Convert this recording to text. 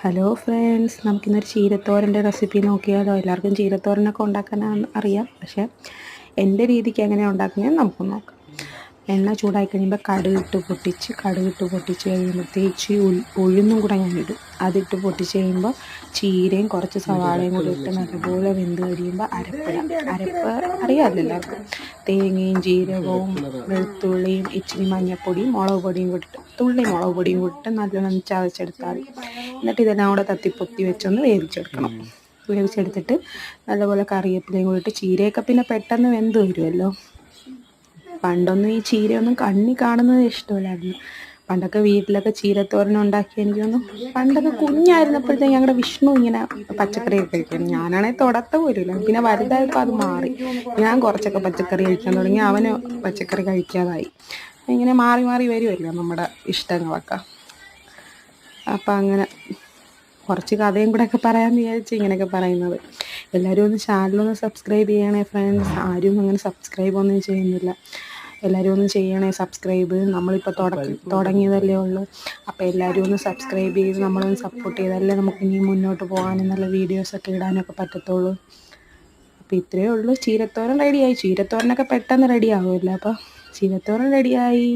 Hello friends, നമുക്കിന്നൊരു ചീരത്തോരൻ്റെ recipe നോക്കിയാലോ? എല്ലാവർക്കും ചീരത്തോരനൊക്കെ ഉണ്ടാക്കാൻ അറിയാം, പക്ഷേ എൻ്റെ രീതിക്ക് എങ്ങനെയാണ് ഉണ്ടാക്കുന്നത് നമുക്ക് നോക്കാം. എണ്ണ ചൂടായി കഴിയുമ്പോൾ കടുകിട്ട് പൊട്ടിച്ച് കഴിയുമ്പോഴത്തേക്ക് ഉഴുന്നും കൂടെ ഞാനിടും. അതിട്ട് പൊട്ടിച്ച് കഴിയുമ്പോൾ ചീരയും കുറച്ച് സവാളയും കൂടി ഇട്ട് നല്ലപോലെ വെന്ത് കഴിയുമ്പോൾ അരപ്പ് അറിയാമല്ലോ എല്ലാവർക്കും. തേങ്ങയും ജീരകവും വെളുത്തുള്ളിയും ഇച്ചിരി മഞ്ഞൾപ്പൊടിയും മുളക് പൊടിയും കൂടിയിട്ട് തുള്ളി മുളക് പൊടിയും കൂടിയിട്ട് നല്ലോണം ചതച്ചെടുത്താൽ, എന്നിട്ട് ഇതെല്ലാം കൂടെ തത്തിപ്പൊത്തി വെച്ചൊന്ന് വേവിച്ചെടുക്കണം. വേവിച്ചെടുത്തിട്ട് നല്ലപോലെ കറിവേപ്പിലയും കൂടിയിട്ട്, ചീരയൊക്കെ പിന്നെ പെട്ടെന്ന് വെന്ത് വരുമല്ലോ. പണ്ടൊന്നും ഈ ചീരയൊന്നും കണ്ണി കാണുന്നത് ഇഷ്ടമില്ലായിരുന്നു. പണ്ടൊക്കെ വീട്ടിലൊക്കെ ചീരത്തോരൻ ഉണ്ടാക്കി, എനിക്കൊന്നും പണ്ടൊക്കെ കുഞ്ഞായിരുന്നപ്പോഴത്തേക്ക് ഞങ്ങളുടെ വിഷ്ണു ഇങ്ങനെ പച്ചക്കറിയൊക്കെ കഴിക്കണം. ഞാനാണെങ്കിൽ തൊടത്ത പോലുമില്ല. പിന്നെ വലുതായപ്പോൾ അത് മാറി. ഞാൻ കുറച്ചൊക്കെ പച്ചക്കറി കഴിക്കാൻ തുടങ്ങി, അവന് പച്ചക്കറി കഴിക്കാതായി. ഇങ്ങനെ മാറി മാറി വരുമല്ലോ നമ്മുടെ ഇഷ്ടങ്ങളൊക്കെ. അപ്പം അങ്ങനെ കുറച്ച് കഥയും കൂടെയൊക്കെ പറയാമെന്ന് വിചാരിച്ച് ഇങ്ങനെയൊക്കെ പറയുന്നത്. എല്ലാവരും ഒന്ന് ചാനലൊന്ന് സബ്സ്ക്രൈബ് ചെയ്യണേ ഫ്രണ്ട്സ്. ആരും അങ്ങനെ സബ്സ്ക്രൈബൊന്നും ചെയ്യുന്നില്ല. എല്ലാവരും ഒന്ന് ചെയ്യണേ സബ്സ്ക്രൈബ്. നമ്മളിപ്പോൾ തുടങ്ങിയതല്ലേ ഉള്ളൂ. അപ്പോൾ എല്ലാവരും ഒന്ന് സബ്സ്ക്രൈബ് ചെയ്ത് നമ്മളൊന്ന് സപ്പോർട്ട് ചെയ്താലേ നമുക്ക് ഇനി മുന്നോട്ട് പോകാനും നല്ല വീഡിയോസൊക്കെ ഇടാനൊക്കെ പറ്റത്തുള്ളൂ. അപ്പോൾ ഇത്രയേ ഉള്ളൂ. ചീരത്തോരൻ റെഡിയായി. ചീരത്തോരനൊക്കെ പെട്ടെന്ന് റെഡിയാകുമല്ലോ. അപ്പോൾ ചീരത്തോരൻ റെഡിയായി.